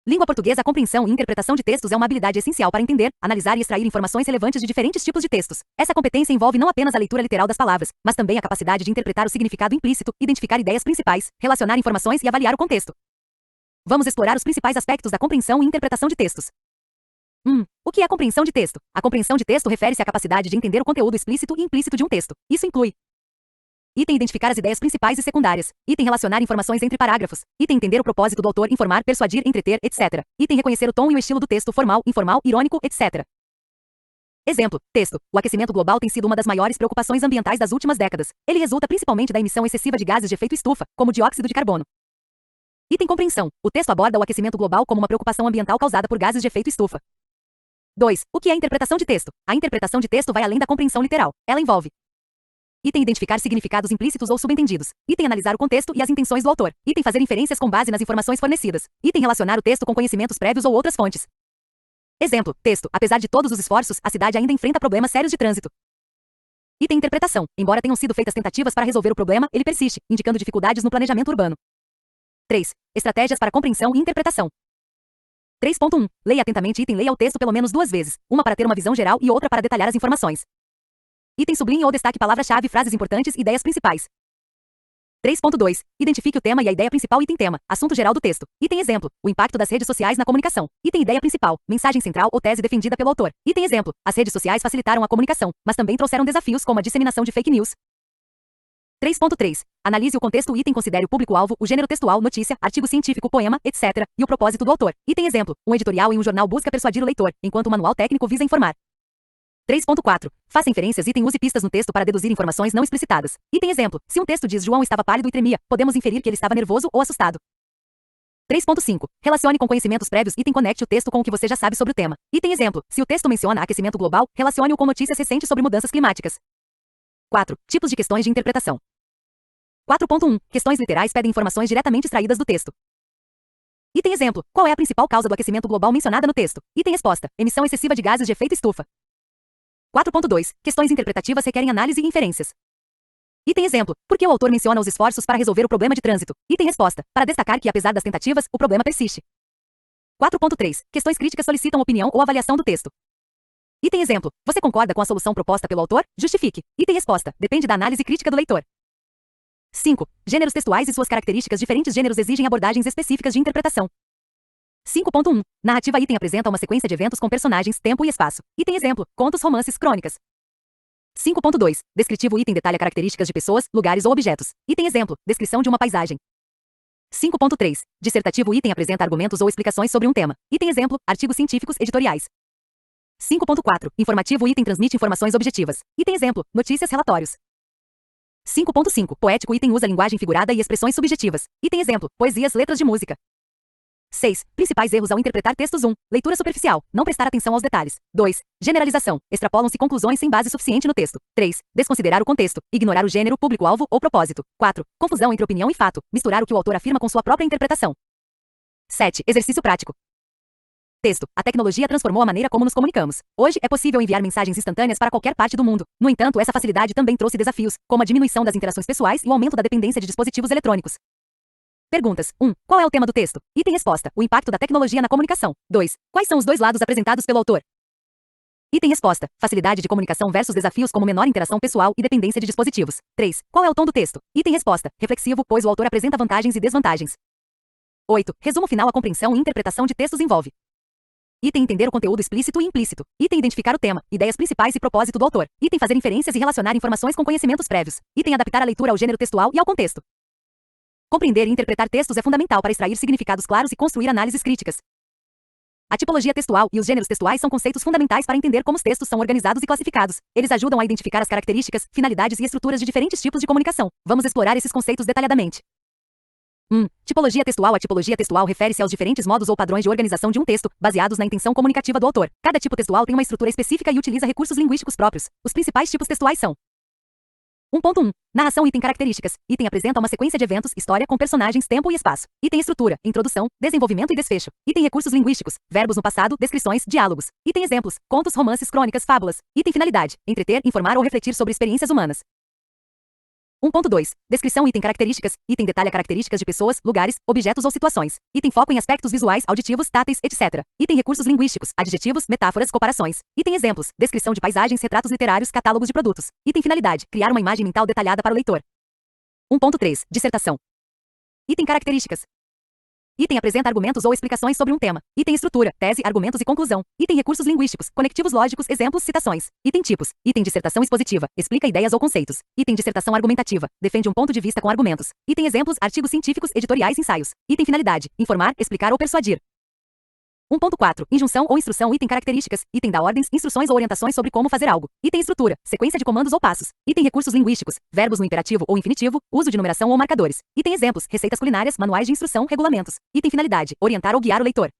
Língua portuguesa, a compreensão e interpretação de textos é uma habilidade essencial para entender, analisar e extrair informações relevantes de diferentes tipos de textos. Essa competência envolve não apenas a leitura literal das palavras, mas também a capacidade de interpretar o significado implícito, identificar ideias principais, relacionar informações e avaliar o contexto. Vamos explorar os principais aspectos da compreensão e interpretação de textos. O que é compreensão de texto? A compreensão de texto refere-se à capacidade de entender o conteúdo explícito e implícito de um texto. Isso inclui: item identificar as ideias principais e secundárias. Item relacionar informações entre parágrafos. Item entender o propósito do autor, informar, persuadir, entreter, etc. Item reconhecer o tom e o estilo do texto formal, informal, irônico, etc. Exemplo: texto. O aquecimento global tem sido uma das maiores preocupações ambientais das últimas décadas. Ele resulta principalmente da emissão excessiva de gases de efeito estufa, como dióxido de carbono. Item compreensão. O texto aborda o aquecimento global como uma preocupação ambiental causada por gases de efeito estufa. 2. O que é interpretação de texto? A interpretação de texto vai além da compreensão literal. Ela envolve: item identificar significados implícitos ou subentendidos. Item analisar o contexto e as intenções do autor. Item fazer inferências com base nas informações fornecidas. Item relacionar o texto com conhecimentos prévios ou outras fontes. Exemplo: texto. Apesar de todos os esforços, a cidade ainda enfrenta problemas sérios de trânsito. Item interpretação. Embora tenham sido feitas tentativas para resolver o problema, ele persiste, indicando dificuldades no planejamento urbano. 3. Estratégias para compreensão e interpretação. 3.1. Leia atentamente. Item leia o texto pelo menos 2 vezes, uma para ter uma visão geral e outra para detalhar as informações. Item sublinhe ou destaque palavra-chave, frases importantes e ideias principais. 3.2. Identifique o tema e a ideia principal. Item tema, assunto geral do texto. Item exemplo, o impacto das redes sociais na comunicação. Item ideia principal, mensagem central ou tese defendida pelo autor. Item exemplo, as redes sociais facilitaram a comunicação, mas também trouxeram desafios como a disseminação de fake news. 3.3. Analise o contexto. Item considere o público-alvo, o gênero textual, notícia, artigo científico, poema, etc., e o propósito do autor. Item exemplo, um editorial em um jornal busca persuadir o leitor, enquanto o manual técnico visa informar. 3.4. Faça inferências. Item use pistas no texto para deduzir informações não explicitadas. Item exemplo, se um texto diz João estava pálido e tremia, podemos inferir que ele estava nervoso ou assustado. 3.5. Relacione com conhecimentos prévios. Item conecte o texto com o que você já sabe sobre o tema. Item exemplo, se o texto menciona aquecimento global, relacione-o com notícias recentes sobre mudanças climáticas. 4. Tipos de questões de interpretação. 4.1. Questões literais pedem informações diretamente extraídas do texto. Item exemplo, qual é a principal causa do aquecimento global mencionada no texto? Item resposta, emissão excessiva de gases de efeito estufa. 4.2. Questões interpretativas requerem análise e inferências. Item exemplo, por que o autor menciona os esforços para resolver o problema de trânsito? Item resposta, para destacar que apesar das tentativas, o problema persiste. 4.3. Questões críticas solicitam opinião ou avaliação do texto. Item exemplo, você concorda com a solução proposta pelo autor? Justifique. Item resposta, depende da análise crítica do leitor. 5. Gêneros textuais e suas características. Diferentes gêneros exigem abordagens específicas de interpretação. 5.1. Narrativa. Item apresenta uma sequência de eventos com personagens, tempo e espaço. Item exemplo, contos, romances, crônicas. 5.2. Descritivo. Item detalha características de pessoas, lugares ou objetos. Item exemplo, descrição de uma paisagem. 5.3. Dissertativo. Item apresenta argumentos ou explicações sobre um tema. Item exemplo, artigos científicos, editoriais. 5.4. Informativo. Item transmite informações objetivas. Item exemplo, notícias, relatórios. 5.5. Poético. Item usa linguagem figurada e expressões subjetivas. Item exemplo, poesias, letras de música. 6. Principais erros ao interpretar textos. 1. Leitura superficial, não prestar atenção aos detalhes. 2. Generalização, extrapolam-se conclusões sem base suficiente no texto. 3. Desconsiderar o contexto, ignorar o gênero, público-alvo ou propósito. 4. Confusão entre opinião e fato, misturar o que o autor afirma com sua própria interpretação. 7. Exercício prático. Texto. A tecnologia transformou a maneira como nos comunicamos. Hoje, é possível enviar mensagens instantâneas para qualquer parte do mundo. No entanto, essa facilidade também trouxe desafios, como a diminuição das interações pessoais e o aumento da dependência de dispositivos eletrônicos. Perguntas. 1. Qual é o tema do texto? Item resposta. O impacto da tecnologia na comunicação. 2. Quais são os dois lados apresentados pelo autor? Item resposta. Facilidade de comunicação versus desafios como menor interação pessoal e dependência de dispositivos. 3. Qual é o tom do texto? Item resposta. Reflexivo, pois o autor apresenta vantagens e desvantagens. 8. Resumo final. A compreensão e interpretação de textos envolve: item entender o conteúdo explícito e implícito. Item identificar o tema, ideias principais e propósito do autor. Item fazer inferências e relacionar informações com conhecimentos prévios. Item adaptar a leitura ao gênero textual e ao contexto. Compreender e interpretar textos é fundamental para extrair significados claros e construir análises críticas. A tipologia textual e os gêneros textuais são conceitos fundamentais para entender como os textos são organizados e classificados. Eles ajudam a identificar as características, finalidades e estruturas de diferentes tipos de comunicação. Vamos explorar esses conceitos detalhadamente. 1. Tipologia textual. A tipologia textual refere-se aos diferentes modos ou padrões de organização de um texto, baseados na intenção comunicativa do autor. Cada tipo textual tem uma estrutura específica e utiliza recursos linguísticos próprios. Os principais tipos textuais são: 1.1. Narração. Item características. Item apresenta uma sequência de eventos, história com personagens, tempo e espaço. Item estrutura, introdução, desenvolvimento e desfecho. Item recursos linguísticos, verbos no passado, descrições, diálogos. Item exemplos, contos, romances, crônicas, fábulas. Item finalidade, entreter, informar ou refletir sobre experiências humanas. 1.2. Descrição. Item características. Item detalha características de pessoas, lugares, objetos ou situações. Item foco em aspectos visuais, auditivos, táteis, etc. Item recursos linguísticos, adjetivos, metáforas, comparações. Item exemplos. Descrição de paisagens, retratos literários, catálogos de produtos. Item finalidade. Criar uma imagem mental detalhada para o leitor. 1.3. Dissertação. Item características. Item apresenta argumentos ou explicações sobre um tema. Item estrutura, tese, argumentos e conclusão. Item recursos linguísticos, conectivos lógicos, exemplos, citações. Item tipos. Item dissertação expositiva, explica ideias ou conceitos. Item dissertação argumentativa, defende um ponto de vista com argumentos. Item exemplos, artigos científicos, editoriais, ensaios. Item finalidade, informar, explicar ou persuadir. 1.4. Injunção ou instrução. Item características. Item dá ordens, instruções ou orientações sobre como fazer algo. Item estrutura. Sequência de comandos ou passos. Item recursos linguísticos. Verbos no imperativo ou infinitivo. Uso de numeração ou marcadores. Item exemplos. Receitas culinárias, manuais de instrução, regulamentos. Item finalidade. Orientar ou guiar o leitor.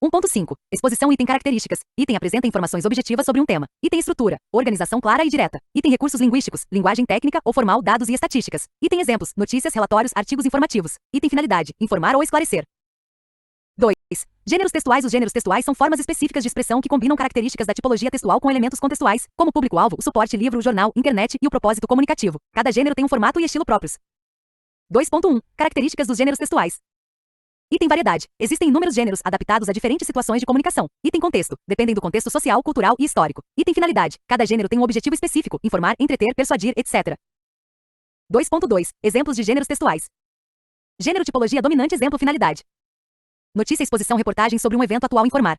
1.5. Exposição. Item características. Item apresenta informações objetivas sobre um tema. Item estrutura. Organização clara e direta. Item recursos linguísticos. Linguagem técnica ou formal, dados e estatísticas. Item exemplos. Notícias, relatórios, artigos informativos. Item finalidade. Informar ou esclarecer. 2. Gêneros textuais. Os gêneros textuais são formas específicas de expressão que combinam características da tipologia textual com elementos contextuais, como o público-alvo, o suporte, livro, jornal, internet e o propósito comunicativo. Cada gênero tem um formato e estilo próprios. 2.1. Características dos gêneros textuais. Item variedade. Existem inúmeros gêneros adaptados a diferentes situações de comunicação. Item contexto. Dependem do contexto social, cultural e histórico. Item finalidade. Cada gênero tem um objetivo específico, informar, entreter, persuadir, etc. 2.2. Exemplos de gêneros textuais. Gênero tipologia dominante. Exemplo finalidade. Notícia, exposição, reportagem sobre um evento atual, informar.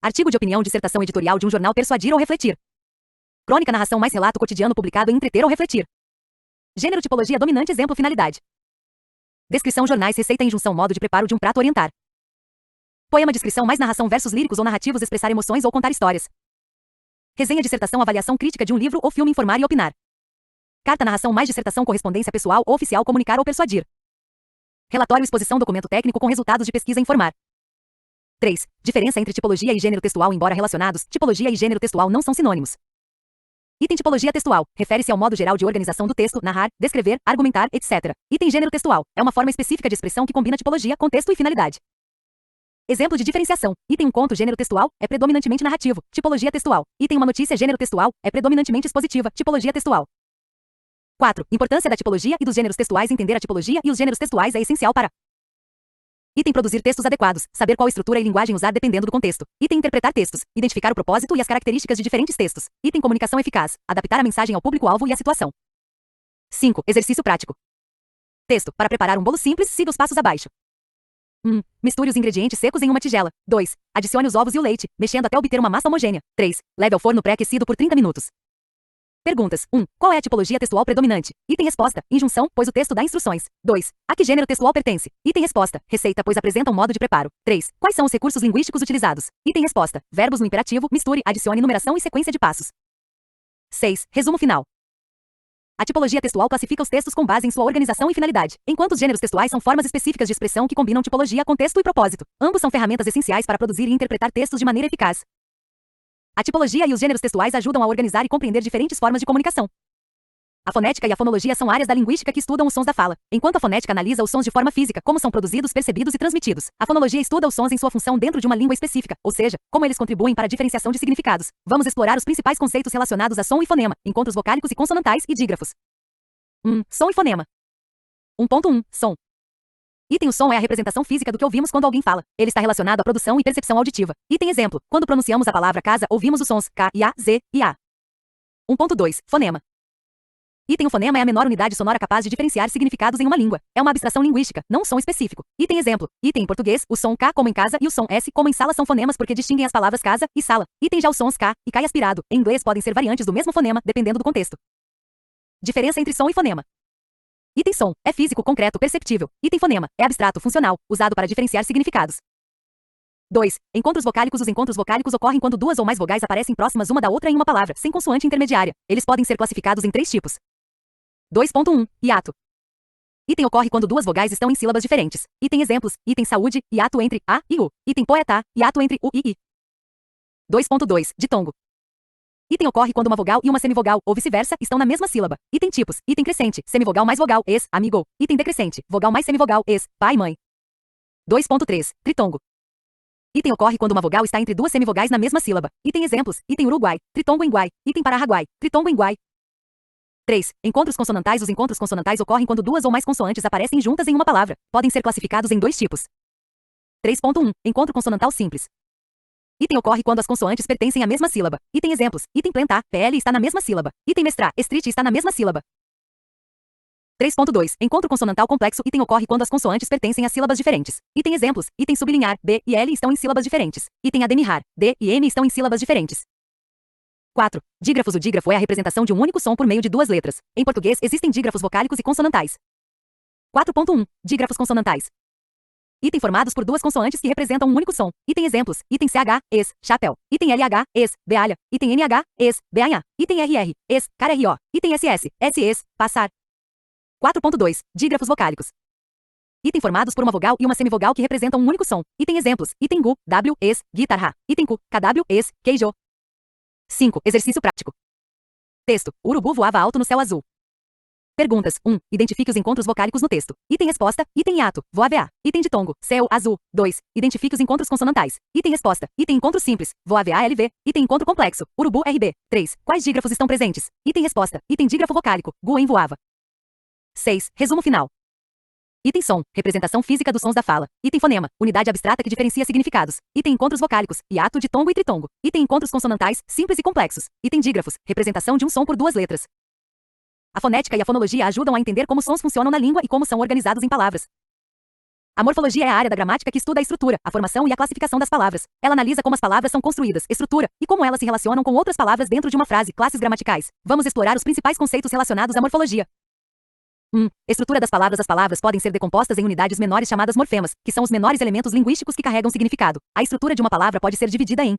Artigo de opinião, dissertação editorial de um jornal, persuadir ou refletir. Crônica, narração mais relato cotidiano publicado em entreter ou refletir. Gênero, tipologia dominante, exemplo, finalidade. Descrição, jornais, receita, injunção, modo de preparo de um prato, orientar. Poema, descrição mais narração, versos líricos ou narrativos, expressar emoções ou contar histórias. Resenha, dissertação, avaliação crítica de um livro ou filme, informar e opinar. Carta, narração mais dissertação, correspondência pessoal ou oficial, comunicar ou persuadir. Relatório, exposição, documento técnico com resultados de pesquisa, informar. 3. Diferença entre tipologia e gênero textual. Embora relacionados, tipologia e gênero textual não são sinônimos. Item tipologia textual. Refere-se ao modo geral de organização do texto, narrar, descrever, argumentar, etc. Item gênero textual. É uma forma específica de expressão que combina tipologia, contexto e finalidade. Exemplo de diferenciação. Item um conto, gênero textual, é predominantemente narrativo, tipologia textual. Item uma notícia, gênero textual, é predominantemente expositiva, tipologia textual. 4. Importância da tipologia e dos gêneros textuais. Entender a tipologia e os gêneros textuais é essencial para item produzir textos adequados, saber qual estrutura e linguagem usar dependendo do contexto. Item interpretar textos, identificar o propósito e as características de diferentes textos. Item comunicação eficaz, adaptar a mensagem ao público-alvo e à situação. 5. Exercício prático. Texto. Para preparar um bolo simples, siga os passos abaixo. 1. Misture os ingredientes secos em uma tigela. 2. Adicione os ovos e o leite, mexendo até obter uma massa homogênea. 3. Leve ao forno pré-aquecido por 30 minutos. Perguntas. 1. Qual é a tipologia textual predominante? Item resposta. Injunção, pois o texto dá instruções. 2. A que gênero textual pertence? Item resposta. Receita, pois apresenta um modo de preparo. 3. Quais são os recursos linguísticos utilizados? Item resposta. Verbos no imperativo, misture, adicione numeração e sequência de passos. 6. Resumo final. A tipologia textual classifica os textos com base em sua organização e finalidade, enquanto os gêneros textuais são formas específicas de expressão que combinam tipologia, contexto e propósito. Ambos são ferramentas essenciais para produzir e interpretar textos de maneira eficaz. A tipologia e os gêneros textuais ajudam a organizar e compreender diferentes formas de comunicação. A fonética e a fonologia são áreas da linguística que estudam os sons da fala, enquanto a fonética analisa os sons de forma física, como são produzidos, percebidos e transmitidos. A fonologia estuda os sons em sua função dentro de uma língua específica, ou seja, como eles contribuem para a diferenciação de significados. Vamos explorar os principais conceitos relacionados a som e fonema, encontros vocálicos e consonantais e dígrafos. 1. Som e fonema. 1.1. Som. Item: o som é a representação física do que ouvimos quando alguém fala. Ele está relacionado à produção e percepção auditiva. Item exemplo: quando pronunciamos a palavra casa, ouvimos os sons K e A, Z e A. 1.2. Fonema. Item: o fonema é a menor unidade sonora capaz de diferenciar significados em uma língua. É uma abstração linguística, não um som específico. Item exemplo: item em português, o som K como em casa e o som S como em sala são fonemas porque distinguem as palavras casa e sala. Item: já os sons K e K aspirado em inglês podem ser variantes do mesmo fonema, dependendo do contexto. Diferença entre som e fonema. Item: som é físico, concreto, perceptível. Item: fonema é abstrato, funcional, usado para diferenciar significados. 2. Encontros vocálicos. Os encontros vocálicos ocorrem quando duas ou mais vogais aparecem próximas uma da outra em uma palavra, sem consoante intermediária. Eles podem ser classificados em 3 tipos. 2.1. Hiato. Item: ocorre quando duas vogais estão em sílabas diferentes. Item: exemplos: item: saúde, hiato entre A e U. Item: poeta, hiato entre U e I. 2.2. Ditongo. Item: ocorre quando uma vogal e uma semivogal, ou vice-versa, estão na mesma sílaba. Item: tipos: item crescente, semivogal mais vogal, ex, amigo. Item decrescente, vogal mais semivogal, ex, pai, mãe. 2.3. Tritongo. Item: ocorre quando uma vogal está entre duas semivogais na mesma sílaba. Item: exemplos: item: Uruguai, tritongo em Guai. Item: Paraguai, tritongo em Guai. 3. Encontros consonantais. Os encontros consonantais ocorrem quando duas ou mais consoantes aparecem juntas em uma palavra. Podem ser classificados em dois tipos. 3.1. Encontro consonantal simples. Item ocorre quando as consoantes pertencem à mesma sílaba. Item exemplos. Item plentá, PL está na mesma sílaba. Item mestrá, estrite está na mesma sílaba. 3.2. Encontro consonantal complexo. Item ocorre quando as consoantes pertencem a sílabas diferentes. Item exemplos. Item sublinhar, B e L estão em sílabas diferentes. Item adenirrar, D e M estão em sílabas diferentes. 4. Dígrafos. O dígrafo é a representação de um único som por meio de duas letras. Em português, existem dígrafos vocálicos e consonantais. 4.1. Dígrafos consonantais. Item formados por duas consoantes que representam um único som. Item exemplos. Item CH, es, chapéu. Item LH, es, bealha. Item NH, es, beanhá. Item RR, es, carro. Item SS, SS, passar. 4.2. Dígrafos vocálicos. Item formados por uma vogal e uma semivogal que representam um único som. Item exemplos. Item gu, W, es, guitarra. Item cu, KW, es, queijo. 5. Exercício prático. Texto. O urubu voava alto no céu azul. Perguntas. 1. Identifique os encontros vocálicos no texto. Item resposta. Item hiato. Voa-va. Item ditongo. Céu azul. 2. Identifique os encontros consonantais. Item resposta. Item encontro simples. Voa-va-LV. Item encontro complexo. Urubu RB. 3. Quais dígrafos estão presentes? Item resposta. Item dígrafo vocálico. Guen voava. 6. Resumo final. Item som. Representação física dos sons da fala. Item fonema. Unidade abstrata que diferencia significados. Item encontros vocálicos. Hiato, ditongo e tritongo. Item encontros consonantais, simples e complexos. Item dígrafos. Representação de um som por duas letras. A fonética e a fonologia ajudam a entender como sons funcionam na língua e como são organizados em palavras. A morfologia é a área da gramática que estuda a estrutura, a formação e a classificação das palavras. Ela analisa como as palavras são construídas, estrutura, e como elas se relacionam com outras palavras dentro de uma frase, classes gramaticais. Vamos explorar os principais conceitos relacionados à morfologia. 1. Estrutura das palavras. As palavras podem ser decompostas em unidades menores chamadas morfemas, que são os menores elementos linguísticos que carregam significado. A estrutura de uma palavra pode ser dividida em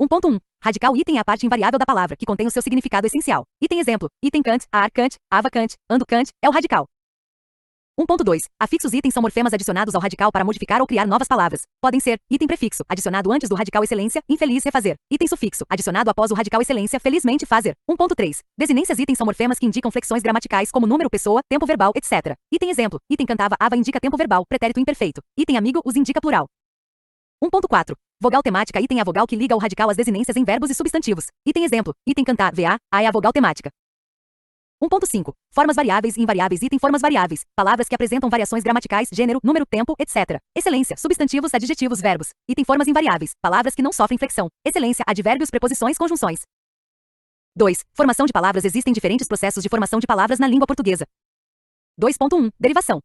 1.1. Radical. Item é a parte invariável da palavra, que contém o seu significado essencial. Item exemplo. Item cant, ar cant, ava cant, ando cant, é o radical. 1.2. Afixos. Itens são morfemas adicionados ao radical para modificar ou criar novas palavras. Podem ser item prefixo, adicionado antes do radical excelência, infeliz, refazer. Item sufixo, adicionado após o radical excelência, felizmente, fazer. 1.3. Desinências. Itens são morfemas que indicam flexões gramaticais como número, pessoa, tempo verbal, etc. Item exemplo. Item cantava, ava indica tempo verbal, pretérito imperfeito. Item amigo, os indica plural. 1.4. Vogal temática. Item é a vogal que liga o radical às desinências em verbos e substantivos. Item exemplo. Item cantar, va, a é a vogal temática. 1.5. Formas variáveis e invariáveis. Item formas variáveis. Palavras que apresentam variações gramaticais, gênero, número, tempo, etc. Excelência. Substantivos, adjetivos, verbos. Item formas invariáveis. Palavras que não sofrem flexão. Excelência. Advérbios, preposições, conjunções. 2. Formação de palavras. Existem diferentes processos de formação de palavras na língua portuguesa. 2.1. Derivação.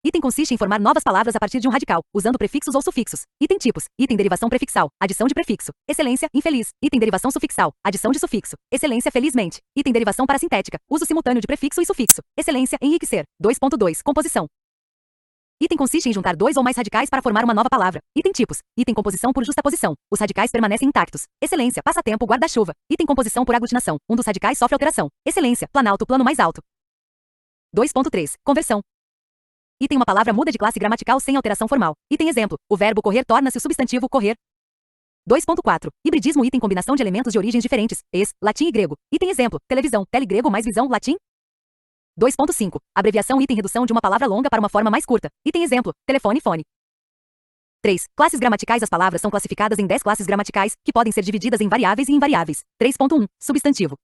Item consiste em formar novas palavras a partir de um radical, usando prefixos ou sufixos. Item tipos. Item derivação prefixal. Adição de prefixo. Excelência, infeliz. Item derivação sufixal. Adição de sufixo. Excelência, felizmente. Item derivação parasintética. Uso simultâneo de prefixo e sufixo. Excelência, enriquecer. 2.2. Composição. Item consiste em juntar dois ou mais radicais para formar uma nova palavra. Item tipos. Item composição por justaposição. Os radicais permanecem intactos. Excelência, passatempo, guarda-chuva. Item composição por aglutinação. Um dos radicais sofre alteração. Excelência, planalto, plano mais alto. 2.3. Conversão. Item uma palavra muda de classe gramatical sem alteração formal. Item exemplo. O verbo correr torna-se o substantivo correr. 2.4. Hibridismo. Item combinação de elementos de origens diferentes. Latim e grego. Item exemplo. Televisão. Telegrego mais visão. Latim. 2.5. Abreviação. Item redução de uma palavra longa para uma forma mais curta. Item exemplo. Telefone, fone. 3. Classes gramaticais. As palavras são classificadas em 10 classes gramaticais, que podem ser divididas em variáveis e invariáveis. 3.1. Substantivo.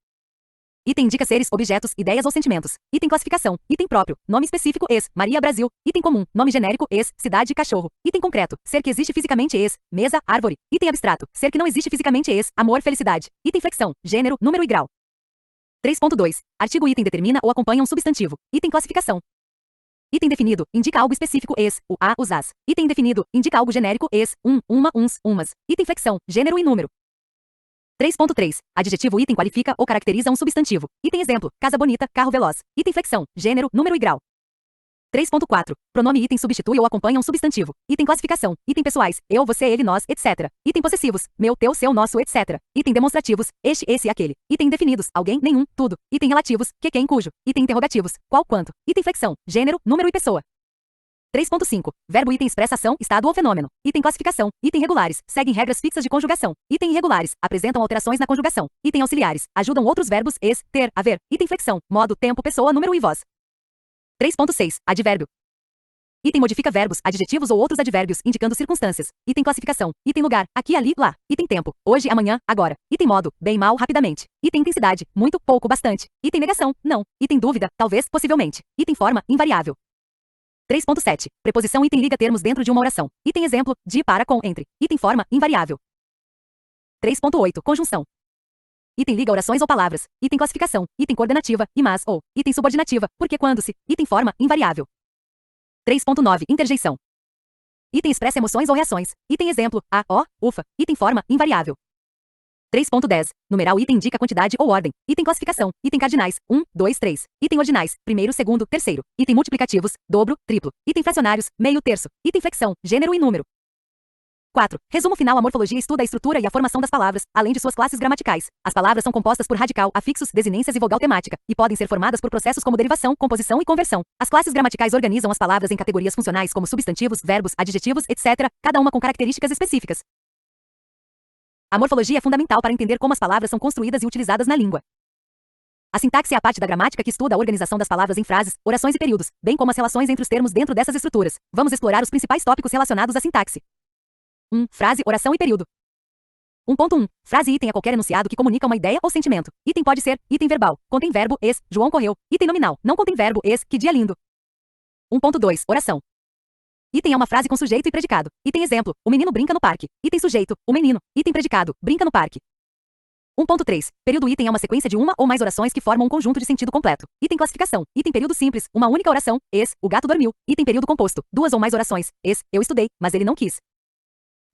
Item indica seres, objetos, ideias ou sentimentos. Item classificação. Item próprio. Nome específico, Maria Brasil. Item comum. Nome genérico, cidade, cachorro. Item concreto. Ser que existe fisicamente, mesa, árvore. Item abstrato. Ser que não existe fisicamente, amor, felicidade. Item flexão. Gênero, número e grau. 3.2. Artigo. Item determina ou acompanha um substantivo. Item classificação. Item definido. Indica algo específico, o, a, os, as. Item indefinido. Indica algo genérico, uma, uns, umas. Item flexão. Gênero e número. 3.3. Adjetivo. Item qualifica ou caracteriza um substantivo. Item exemplo. Casa bonita, carro veloz. Item flexão. Gênero, número e grau. 3.4. Pronome. Item substitui ou acompanha um substantivo. Item classificação. Item pessoais. Eu, você, ele, nós, etc. Item possessivos. Meu, teu, seu, nosso, etc. Item demonstrativos. Este, esse e aquele. Item indefinidos. Alguém, nenhum, tudo. Item relativos. Que, quem, cujo. Item interrogativos. Qual, quanto. Item flexão. Gênero, número e pessoa. 3.5. Verbo. Item expressa ação, estado ou fenômeno. Item classificação. Item regulares. Seguem regras fixas de conjugação. Item irregulares. Apresentam alterações na conjugação. Item auxiliares. Ajudam outros verbos, ter, haver. Item flexão. Modo, tempo, pessoa, número e voz. 3.6. Advérbio. Item modifica verbos, adjetivos ou outros advérbios, indicando circunstâncias. Item classificação. Item lugar, aqui, ali, lá. Item tempo, hoje, amanhã, agora. Item modo, bem, mal, rapidamente. Item intensidade, muito, pouco, bastante. Item negação, não. Item dúvida, talvez, possivelmente. Item forma, invariável. 3.7. Preposição item liga termos dentro de uma oração. Item exemplo, de, para, com, entre. Item forma, invariável. 3.8. Conjunção. Item liga orações ou palavras. Item classificação. Item coordenativa, e mas, ou. Item subordinativa, porque quando se. Item forma, invariável. 3.9. Interjeição. Item expressa emoções ou reações. Item exemplo, a, ó, ufa. Item forma, invariável. 3.10. Numeral item indica quantidade ou ordem. Item classificação. Item cardinais, 1, 2, 3. Item ordinais, primeiro, segundo, terceiro. Item multiplicativos, dobro, triplo. Item fracionários, meio, terço. Item flexão, gênero e número. 4. Resumo final. A morfologia estuda a estrutura e a formação das palavras, além de suas classes gramaticais. As palavras são compostas por radical, afixos, desinências e vogal temática, e podem ser formadas por processos como derivação, composição e conversão. As classes gramaticais organizam as palavras em categorias funcionais como substantivos, verbos, adjetivos, etc., cada uma com características específicas. A morfologia é fundamental para entender como as palavras são construídas e utilizadas na língua. A sintaxe é a parte da gramática que estuda a organização das palavras em frases, orações e períodos, bem como as relações entre os termos dentro dessas estruturas. Vamos explorar os principais tópicos relacionados à sintaxe. 1. Frase, oração e período. 1.1. Frase item é qualquer enunciado que comunica uma ideia ou sentimento. Item pode ser, item verbal, contém verbo, ex, João correu. Item nominal, não contém verbo, ex, que dia lindo. 1.2. Oração. Item é uma frase com sujeito e predicado. Item exemplo, o menino brinca no parque. Item sujeito, o menino. Item predicado, brinca no parque. 1.3. Período item é uma sequência de uma ou mais orações que formam um conjunto de sentido completo. Item classificação. Item período simples, uma única oração, ex, o gato dormiu. Item período composto, duas ou mais orações, ex, eu estudei, mas ele não quis.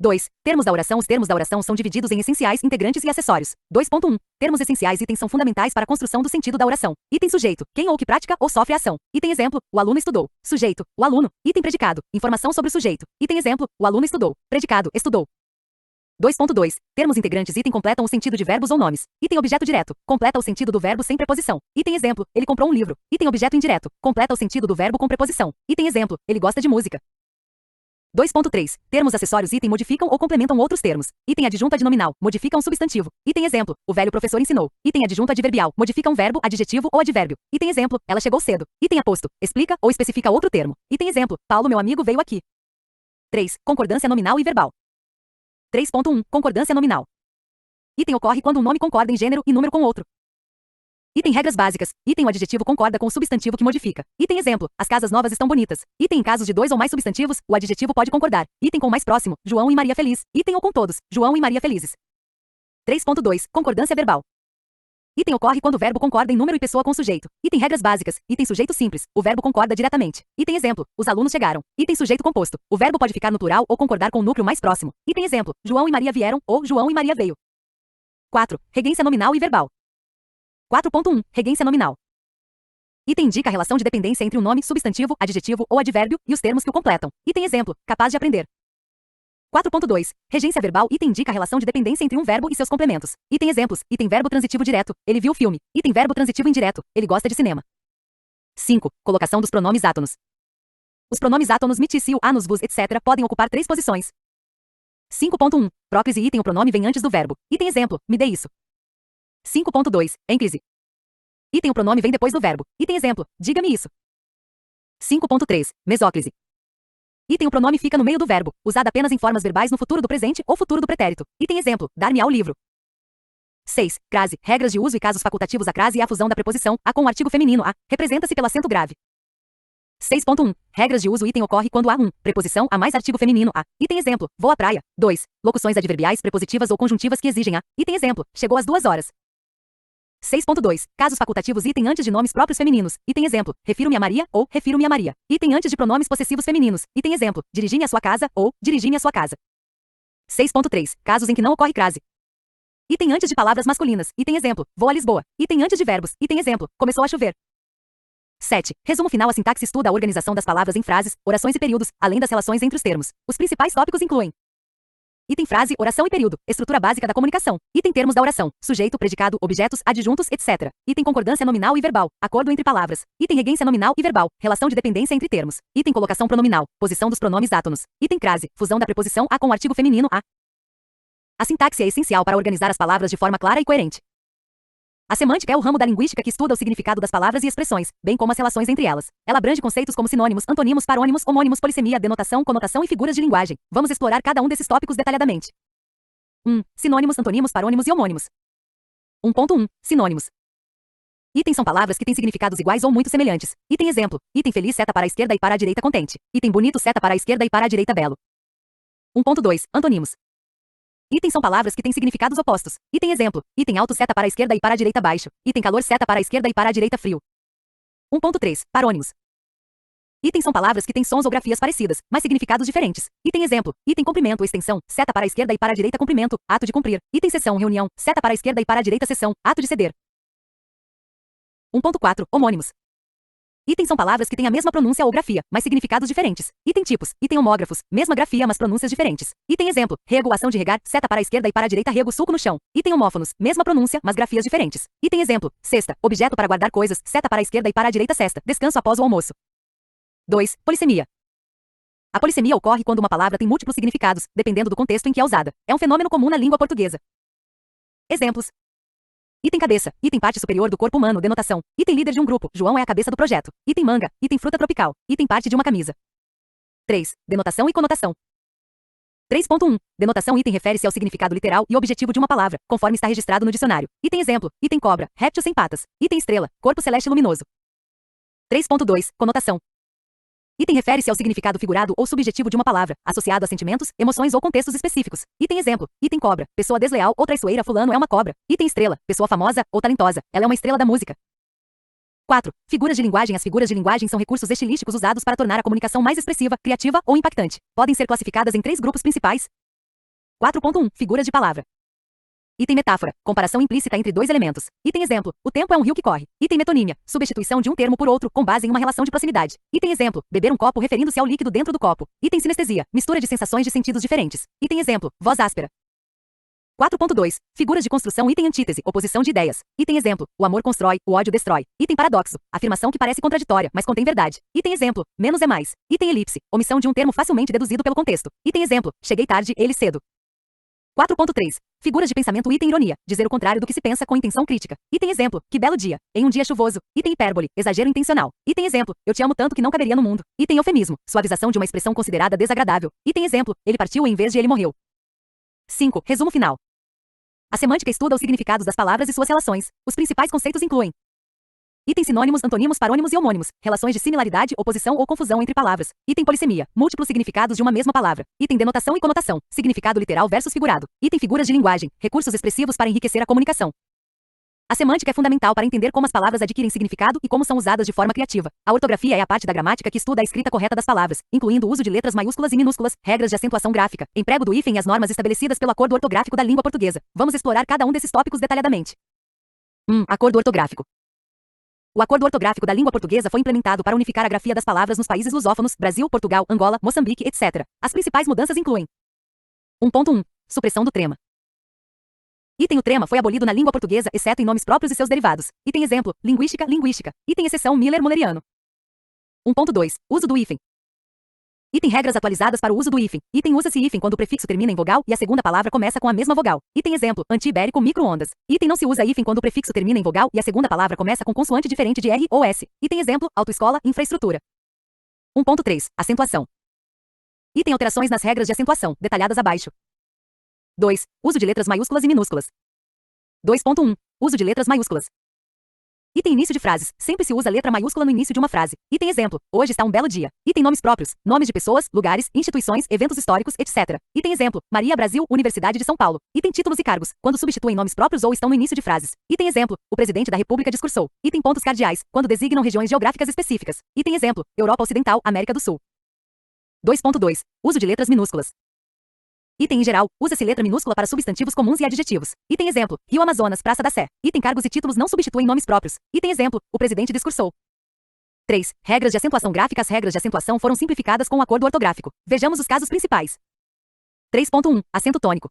2. Termos da oração. Os termos da oração são divididos em essenciais, integrantes e acessórios. 2.1. Termos essenciais. Itens são fundamentais para a construção do sentido da oração. Item sujeito, quem ou que pratica ou sofre a ação. Item exemplo, o aluno estudou. Sujeito, o aluno. Item predicado, informação sobre o sujeito. Item exemplo, o aluno estudou. Predicado, estudou. 2.2. Termos integrantes. Item completam o sentido de verbos ou nomes. Item objeto direto, completa o sentido do verbo sem preposição. Item exemplo, ele comprou um livro. Item objeto indireto, completa o sentido do verbo com preposição. Item exemplo, ele gosta de música. 2.3. Termos acessórios. Item modificam ou complementam outros termos. Item adjunto adnominal, modifica um substantivo. Item exemplo, o velho professor ensinou. Item adjunto adverbial, modifica um verbo, adjetivo ou advérbio. Item exemplo, ela chegou cedo. Item aposto, explica ou especifica outro termo. Item exemplo, Paulo meu amigo veio aqui. 3. Concordância nominal e verbal. 3.1. Concordância nominal. Item ocorre quando um nome concorda em gênero e número com outro. Item regras básicas. Item o adjetivo concorda com o substantivo que modifica. Item exemplo, as casas novas estão bonitas. Item em casos de dois ou mais substantivos, o adjetivo pode concordar. Item com o mais próximo, João e Maria feliz. Item ou com todos, João e Maria felizes. 3.2. Concordância verbal. Item ocorre quando o verbo concorda em número e pessoa com sujeito. Item regras básicas. Item sujeito simples, o verbo concorda diretamente. Item exemplo, os alunos chegaram. Item sujeito composto, o verbo pode ficar no plural ou concordar com o núcleo mais próximo. Item exemplo, João e Maria vieram ou João e Maria veio. 4. Regência nominal e verbal. 4.1. Regência nominal. Item indica a relação de dependência entre um nome, substantivo, adjetivo ou advérbio e os termos que o completam. Item exemplo, capaz de aprender. 4.2. Regência verbal. Item indica a relação de dependência entre um verbo e seus complementos. Item exemplos. Item verbo transitivo direto, ele viu o filme. Item verbo transitivo indireto, ele gosta de cinema. 5. Colocação dos pronomes átonos. Os pronomes átonos me, ti, si, o, a, nos, vos, etc. podem ocupar três posições. 5.1. Próclise. Item o pronome vem antes do verbo. Item exemplo, me dê isso. 5.2. Ênclise. Item o pronome vem depois do verbo. Item exemplo, diga-me isso. 5.3. Mesóclise. Item o pronome fica no meio do verbo, usado apenas em formas verbais no futuro do presente ou futuro do pretérito. Item exemplo, dar-me-á o livro. 6. Crase. Regras de uso e casos facultativos. A crase é a fusão da preposição a com o artigo feminino a. Representa-se pelo acento grave. 6.1. Regras de uso. Item ocorre quando há 1. Preposição a mais artigo feminino a. Item exemplo, vou à praia. 2. Locuções adverbiais, prepositivas ou conjuntivas que exigem a. Item exemplo, chegou às 2 horas. 6.2. Casos facultativos. Item antes de nomes próprios femininos. Item exemplo, refiro-me a Maria ou refiro-me a Maria. Item antes de pronomes possessivos femininos. Item exemplo, dirigi-me à sua casa ou dirigi-me à sua casa. 6.3. Casos em que não ocorre crase. Item antes de palavras masculinas. Item exemplo, vou a Lisboa. Item antes de verbos. Item exemplo, começou a chover. 7. Resumo final. A sintaxe estuda a organização das palavras em frases, orações e períodos, além das relações entre os termos. Os principais tópicos incluem: item frase, oração e período, estrutura básica da comunicação. Item termos da oração, sujeito, predicado, objetos, adjuntos, etc. Item concordância nominal e verbal, acordo entre palavras. Item regência nominal e verbal, relação de dependência entre termos. Item colocação pronominal, posição dos pronomes átonos. Item crase, fusão da preposição a com o artigo feminino a. A sintaxe é essencial para organizar as palavras de forma clara e coerente. A semântica é o ramo da linguística que estuda o significado das palavras e expressões, bem como as relações entre elas. Ela abrange conceitos como sinônimos, antonimos, parônimos, homônimos, polissemia, denotação, conotação e figuras de linguagem. Vamos explorar cada um desses tópicos detalhadamente. 1. Sinônimos, antonimos, parônimos e homônimos. 1.1. Sinônimos. Item são palavras que têm significados iguais ou muito semelhantes. Item exemplo. Item feliz seta para a esquerda e para a direita contente. Item bonito seta para a esquerda e para a direita belo. 1.2. Antonimos. Item são palavras que têm significados opostos. Item exemplo. Item alto seta para a esquerda e para a direita baixo. Item calor seta para a esquerda e para a direita frio. 1.3. Parônimos. Item são palavras que têm sons ou grafias parecidas, mas significados diferentes. Item exemplo. Item comprimento ou extensão, seta para a esquerda e para a direita comprimento, ato de cumprir. Item sessão, reunião, seta para a esquerda e para a direita sessão, ato de ceder. 1.4. Homônimos. Item são palavras que têm a mesma pronúncia ou grafia, mas significados diferentes. Item tipos. Item homógrafos. Mesma grafia, mas pronúncias diferentes. Item exemplo. Rego, ação de regar, seta para a esquerda e para a direita rego, sulco no chão. Item homófonos. Mesma pronúncia, mas grafias diferentes. Item exemplo. Cesta. Objeto para guardar coisas, seta para a esquerda e para a direita cesta. Descanso após o almoço. 2. Polissemia. A polissemia ocorre quando uma palavra tem múltiplos significados, dependendo do contexto em que é usada. É um fenômeno comum na língua portuguesa. Exemplos. Item cabeça, item parte superior do corpo humano, denotação. Item líder de um grupo, João é a cabeça do projeto. Item manga, item fruta tropical. Item parte de uma camisa. 3. Denotação e conotação. 3.1. Denotação item refere-se ao significado literal e objetivo de uma palavra, conforme está registrado no dicionário. Item exemplo, item cobra, réptil sem patas. Item estrela, corpo celeste luminoso. 3.2. Conotação. Item refere-se ao significado figurado ou subjetivo de uma palavra, associado a sentimentos, emoções ou contextos específicos. Item exemplo. Item cobra. Pessoa desleal ou traiçoeira fulano é uma cobra. Item estrela. Pessoa famosa ou talentosa. Ela é uma estrela da música. 4. Figuras de linguagem. As figuras de linguagem são recursos estilísticos usados para tornar a comunicação mais expressiva, criativa ou impactante. Podem ser classificadas em 3 grupos principais. 4.1. Figuras de palavra. Item metáfora. Comparação implícita entre 2 elementos. Item exemplo. O tempo é um rio que corre. Item metonímia. Substituição de um termo por outro, com base em uma relação de proximidade. Item exemplo. Beber um copo referindo-se ao líquido dentro do copo. Item sinestesia. Mistura de sensações de sentidos diferentes. Item exemplo. Voz áspera. 4.2. Figuras de construção. Item antítese. Oposição de ideias. Item exemplo. O amor constrói, o ódio destrói. Item paradoxo. Afirmação que parece contraditória, mas contém verdade. Item exemplo. Menos é mais. Item elipse. Omissão de um termo facilmente deduzido pelo contexto. Item exemplo. Cheguei tarde, ele cedo. 4.3. Figuras de pensamento. Item ironia. Dizer o contrário do que se pensa com intenção crítica. Item exemplo. Que belo dia. Em um dia chuvoso. Item hipérbole. Exagero intencional. Item exemplo. Eu te amo tanto que não caberia no mundo. Item eufemismo. Suavização de uma expressão considerada desagradável. Item exemplo. Ele partiu em vez de ele morreu. 5. Resumo final. A semântica estuda os significados das palavras e suas relações. Os principais conceitos incluem: item sinônimos, antonimos, parônimos e homônimos. Relações de similaridade, oposição ou confusão entre palavras. Item polissemia. Múltiplos significados de uma mesma palavra. Item denotação e conotação. Significado literal versus figurado. Item figuras de linguagem. Recursos expressivos para enriquecer a comunicação. A semântica é fundamental para entender como as palavras adquirem significado e como são usadas de forma criativa. A ortografia é a parte da gramática que estuda a escrita correta das palavras, incluindo o uso de letras maiúsculas e minúsculas, regras de acentuação gráfica, emprego do hífen e as normas estabelecidas pelo acordo ortográfico da língua portuguesa. Vamos explorar cada um desses tópicos detalhadamente. 1. Acordo ortográfico. O acordo ortográfico da língua portuguesa foi implementado para unificar a grafia das palavras nos países lusófonos, Brasil, Portugal, Angola, Moçambique, etc. As principais mudanças incluem: 1.1. Supressão do trema. Item o trema foi abolido na língua portuguesa, exceto em nomes próprios e seus derivados. Item exemplo, linguística, linguística. Item exceção, Miller-Mulleriano. 1.2. Uso do hífen. Item regras atualizadas para o uso do hífen. Item usa-se hífen quando o prefixo termina em vogal e a segunda palavra começa com a mesma vogal. Item exemplo, anti-ibérico, micro-ondas. Item não se usa hífen quando o prefixo termina em vogal e a segunda palavra começa com consoante diferente de R ou S. Item exemplo, autoescola, infraestrutura. 1.3. Acentuação. Item alterações nas regras de acentuação, detalhadas abaixo. 2. Uso de letras maiúsculas e minúsculas. 2.1. Uso de letras maiúsculas. Item início de frases. Sempre se usa letra maiúscula no início de uma frase. Item exemplo. Hoje está um belo dia. Item nomes próprios. Nomes de pessoas, lugares, instituições, eventos históricos, etc. Item exemplo. Maria Brasil, Universidade de São Paulo. Item títulos e cargos. Quando substituem nomes próprios ou estão no início de frases. Item exemplo. O presidente da República discursou. Item pontos cardeais. Quando designam regiões geográficas específicas. Item exemplo. Europa Ocidental, América do Sul. 2.2. Uso de letras minúsculas. Item em geral, usa-se letra minúscula para substantivos comuns e adjetivos. Item exemplo, Rio Amazonas, Praça da Sé. Item cargos e títulos não substituem nomes próprios. Item exemplo, o presidente discursou. 3. Regras de acentuação gráfica. As regras de acentuação foram simplificadas com o acordo ortográfico. Vejamos os casos principais. 3.1. Acento tônico.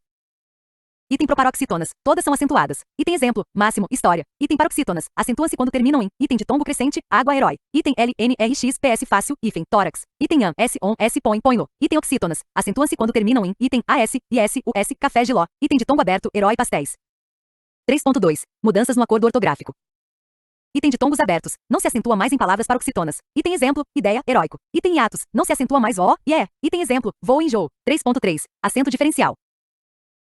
Item proparoxítonas. Todas são acentuadas. Item exemplo, máximo, história. Item paroxítonas. Acentuam-se quando terminam em. Item de tombo crescente, água, herói. Item L, N, R, X, PS fácil, hífen, tórax. Item an, S, on, S, põe, põe-lo. Item oxítonas. Acentuam-se quando terminam em. Item AS, IS, US, café, giló. Item de tombo aberto, herói, pastéis. 3.2. Mudanças no acordo ortográfico. Item ditongos abertos. Não se acentua mais em palavras paroxítonas. Item exemplo, ideia, heróico. Item hiatos. Não se acentua mais o e é. Item exemplo, voo e enjoo. 3.3. Acento diferencial.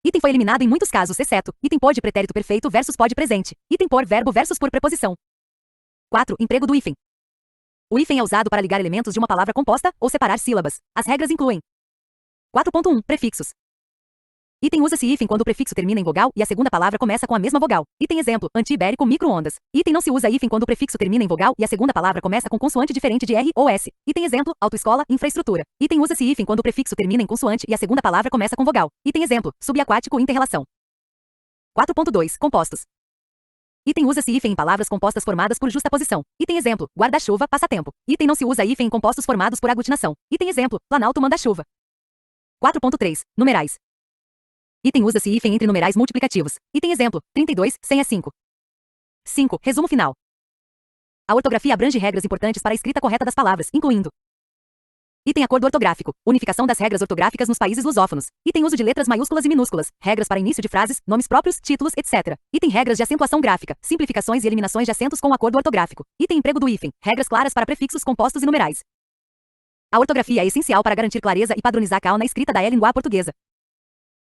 Item foi eliminado em muitos casos, exceto. Item pode pretérito perfeito versus pode presente. Item por verbo versus por preposição. 4. Emprego do hífen. O hífen é usado para ligar elementos de uma palavra composta ou separar sílabas. As regras incluem 4.1. Prefixos. Item usa-se hífen quando o prefixo termina em vogal e a segunda palavra começa com a mesma vogal. Item exemplo, anti-ibérico, micro-ondas. Item não se usa hífen quando o prefixo termina em vogal e a segunda palavra começa com consoante diferente de R ou S. Item exemplo, autoescola, infraestrutura. Item usa-se hífen quando o prefixo termina em consoante e a segunda palavra começa com vogal. Item exemplo, subaquático, interrelação. 4.2. Compostos. Item usa-se hífen em palavras compostas formadas por justaposição. Item exemplo, guarda-chuva, passatempo. Item não se usa hífen em compostos formados por aglutinação. Item exemplo, planalto, manda-chuva. 4.3. Numerais. Item usa-se hífen entre numerais multiplicativos. Item exemplo, 32, 100 é 5. 5. Resumo final. A ortografia abrange regras importantes para a escrita correta das palavras, incluindo item acordo ortográfico, unificação das regras ortográficas nos países lusófonos. Item uso de letras maiúsculas e minúsculas, regras para início de frases, nomes próprios, títulos, etc. Item regras de acentuação gráfica, simplificações e eliminações de acentos com acordo ortográfico. Item emprego do hífen, regras claras para prefixos compostos e numerais. A ortografia é essencial para garantir clareza e padronizar a na escrita da língua portuguesa.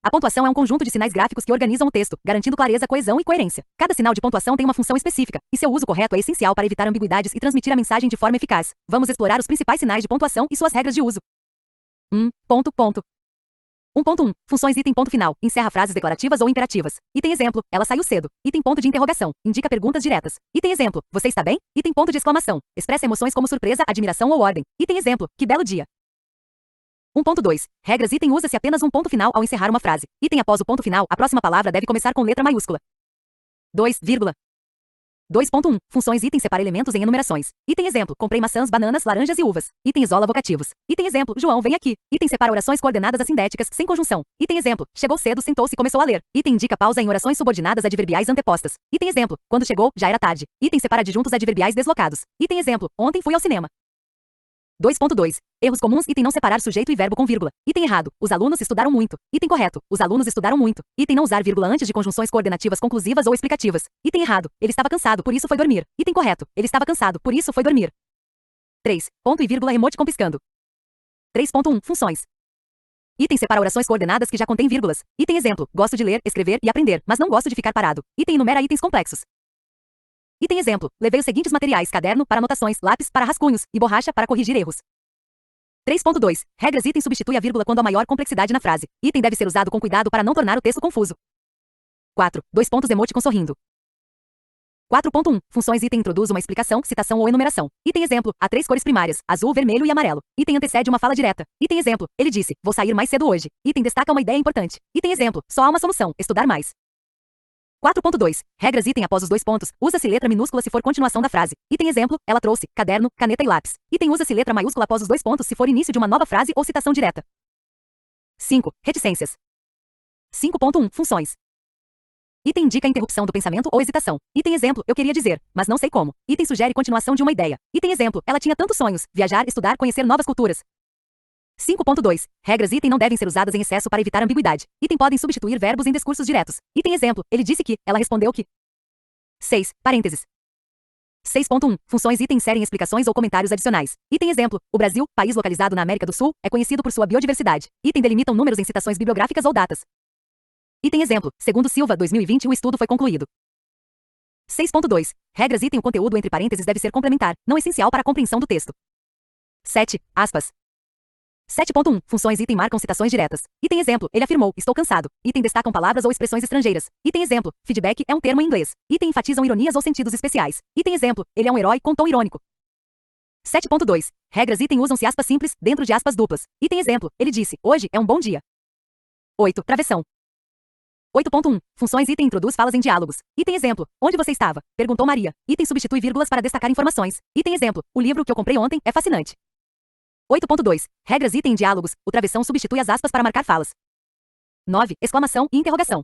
A pontuação é um conjunto de sinais gráficos que organizam o texto, garantindo clareza, coesão e coerência. Cada sinal de pontuação tem uma função específica, e seu uso correto é essencial para evitar ambiguidades e transmitir a mensagem de forma eficaz. Vamos explorar os principais sinais de pontuação e suas regras de uso. 1.1. Funções item ponto final. Encerra frases declarativas ou imperativas. Item exemplo, ela saiu cedo. Item ponto de interrogação. Indica perguntas diretas. Item exemplo, você está bem? Item ponto de exclamação. Expressa emoções como surpresa, admiração ou ordem. Item exemplo, que belo dia. 1.2. Regras. Item usa-se apenas um ponto final ao encerrar uma frase. Item após o ponto final, a próxima palavra deve começar com letra maiúscula. 2, 2.1. Funções. Item separa elementos em enumerações. Item exemplo, comprei maçãs, bananas, laranjas e uvas. Item isola vocativos. Item exemplo, João vem aqui. Item separa orações coordenadas assindéticas, sem conjunção. Item exemplo, chegou cedo, sentou-se e começou a ler. Item indica pausa em orações subordinadas adverbiais antepostas. Item exemplo, quando chegou, já era tarde. Item separa adjuntos adverbiais deslocados. Item exemplo, ontem fui ao cinema. 2.2. Erros comuns. Item não separar sujeito e verbo com vírgula. Item errado. Os alunos estudaram muito. Item correto. Os alunos estudaram muito. Item não usar vírgula antes de conjunções coordenativas conclusivas ou explicativas. Item errado. Ele estava cansado, por isso foi dormir. Item correto. Ele estava cansado, por isso foi dormir. 3. Ponto e vírgula emoticon piscando. 3.1. Funções. Item separa orações coordenadas que já contêm vírgulas. Item exemplo, gosto de ler, escrever e aprender, mas não gosto de ficar parado. Item enumera itens complexos. Item exemplo, levei os seguintes materiais: caderno para anotações, lápis para rascunhos e borracha para corrigir erros. 3.2. Regras. Item substitui a vírgula quando há maior complexidade na frase. Item deve ser usado com cuidado para não tornar o texto confuso. 4. Dois pontos emoticon sorrindo. 4.1. Funções. Item introduz uma explicação, citação ou enumeração. Item exemplo, há 3 cores primárias, azul, vermelho e amarelo. Item antecede uma fala direta. Item exemplo, ele disse, vou sair mais cedo hoje. Item destaca uma ideia importante. Item exemplo, só há uma solução, estudar mais. 4.2. Regras. Item após os 2 pontos, usa-se letra minúscula se for continuação da frase. Item exemplo, ela trouxe, caderno, caneta e lápis. Item usa-se letra maiúscula após os 2 pontos se for início de uma nova frase ou citação direta. 5. Reticências. 5.1. Funções. Item indica a interrupção do pensamento ou hesitação. Item exemplo, eu queria dizer, mas não sei como. Item sugere continuação de uma ideia. Item exemplo, ela tinha tantos sonhos, viajar, estudar, conhecer novas culturas. 5.2. Regras. Item não devem ser usadas em excesso para evitar ambiguidade. Item podem substituir verbos em discursos diretos. Item exemplo, ele disse que, ela respondeu que. 6. Parênteses. 6.1. Funções. Item inserem explicações ou comentários adicionais. Item exemplo, o Brasil, país localizado na América do Sul, é conhecido por sua biodiversidade. Item delimitam números em citações bibliográficas ou datas. Item exemplo, segundo Silva, 2020, o estudo foi concluído. 6.2. Regras. Item o conteúdo entre parênteses deve ser complementar, não essencial para a compreensão do texto. 7. Aspas. 7.1. Funções. Item marcam citações diretas. Item exemplo, ele afirmou, estou cansado. Item destacam palavras ou expressões estrangeiras. Item exemplo, feedback é um termo em inglês. Item enfatizam ironias ou sentidos especiais. Item exemplo, ele é um herói com tom irônico. 7.2. Regras. Item usam-se aspas simples, dentro de aspas duplas. Item exemplo, ele disse, hoje é um bom dia. 8. Travessão. 8.1. Funções. Item introduz falas em diálogos. Item exemplo, onde você estava? Perguntou Maria. Item substitui vírgulas para destacar informações. Item exemplo, o livro que eu comprei ontem é fascinante. 8.2. Regras. Item em diálogos, o travessão substitui as aspas para marcar falas. 9. Exclamação e interrogação.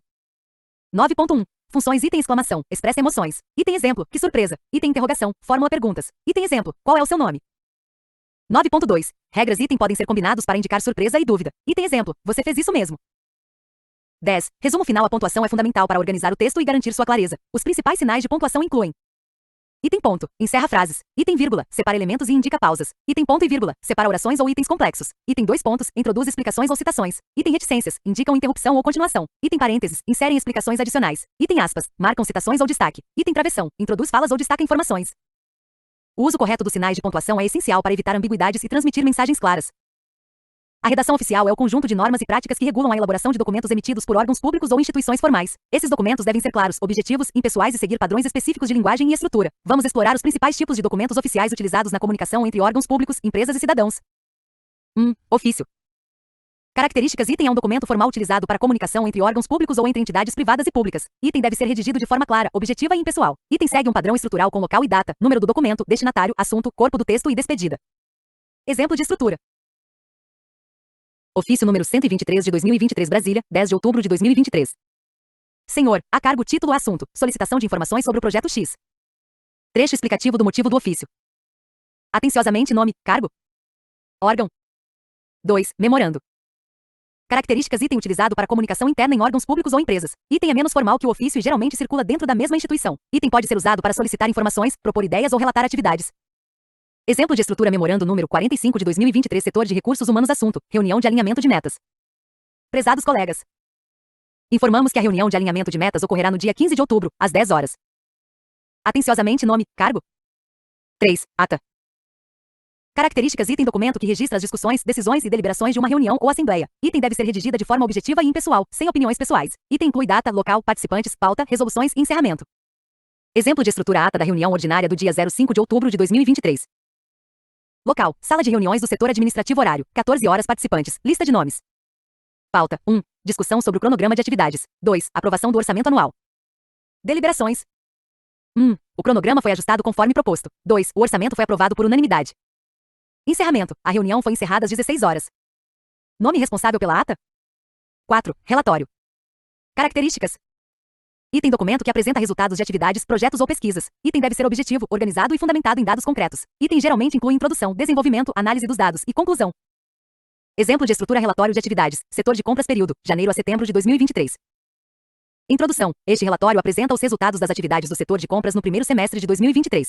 9.1. Funções. Item exclamação, expressa emoções. Item exemplo, que surpresa. Item interrogação, fórmula perguntas. Item exemplo, qual é o seu nome? 9.2. Regras. Item podem ser combinados para indicar surpresa e dúvida. Item exemplo, você fez isso mesmo. 10. Resumo final. A pontuação é fundamental para organizar o texto e garantir sua clareza. Os principais sinais de pontuação incluem: item ponto, encerra frases. Item vírgula, separa elementos e indica pausas. Item ponto e vírgula, separa orações ou itens complexos. Item dois pontos, introduz explicações ou citações. Item reticências, indicam interrupção ou continuação. Item parênteses, inserem explicações adicionais. Item aspas, marcam citações ou destaque. Item travessão, introduz falas ou destaca informações. O uso correto dos sinais de pontuação é essencial para evitar ambiguidades e transmitir mensagens claras. A redação oficial é o conjunto de normas e práticas que regulam a elaboração de documentos emitidos por órgãos públicos ou instituições formais. Esses documentos devem ser claros, objetivos, impessoais e seguir padrões específicos de linguagem e estrutura. Vamos explorar os principais tipos de documentos oficiais utilizados na comunicação entre órgãos públicos, empresas e cidadãos. 1. Ofício. Características. Item é um documento formal utilizado para comunicação entre órgãos públicos ou entre entidades privadas e públicas. Item deve ser redigido de forma clara, objetiva e impessoal. Item segue um padrão estrutural com local e data, número do documento, destinatário, assunto, corpo do texto e despedida. Exemplo de estrutura. Ofício número 123 de 2023, Brasília, 10 de outubro de 2023. Senhor, a cargo título assunto, solicitação de informações sobre o projeto X. Trecho explicativo do motivo do ofício. Atenciosamente nome, cargo. Órgão. 2. Memorando. Características. Item utilizado para comunicação interna em órgãos públicos ou empresas. Item é menos formal que o ofício e geralmente circula dentro da mesma instituição. Item pode ser usado para solicitar informações, propor ideias ou relatar atividades. Exemplo de estrutura. Memorando número 45 de 2023, Setor de Recursos Humanos. Assunto: reunião de alinhamento de metas. Prezados colegas, informamos que a reunião de alinhamento de metas ocorrerá no dia 15 de outubro, às 10 horas. Atenciosamente nome, cargo. 3. Ata. Características. Item documento que registra as discussões, decisões e deliberações de uma reunião ou assembleia. Item deve ser redigida de forma objetiva e impessoal, sem opiniões pessoais. Item inclui data, local, participantes, pauta, resoluções e encerramento. Exemplo de estrutura. Ata da reunião ordinária do dia 05 de outubro de 2023. Local: sala de reuniões do setor administrativo. Horário: 14 horas. Participantes: lista de nomes. Pauta: 1. Discussão sobre o cronograma de atividades. 2. Aprovação do orçamento anual. Deliberações. 1. O cronograma foi ajustado conforme proposto. 2. O orçamento foi aprovado por unanimidade. Encerramento: a reunião foi encerrada às 16 horas. Nome responsável pela ata. 4. Relatório. Características. Item documento que apresenta resultados de atividades, projetos ou pesquisas. Item deve ser objetivo, organizado e fundamentado em dados concretos. Item geralmente inclui introdução, desenvolvimento, análise dos dados e conclusão. Exemplo de estrutura. Relatório de atividades. Setor de compras. Período: janeiro a setembro de 2023. Introdução. Este relatório apresenta os resultados das atividades do setor de compras no primeiro semestre de 2023.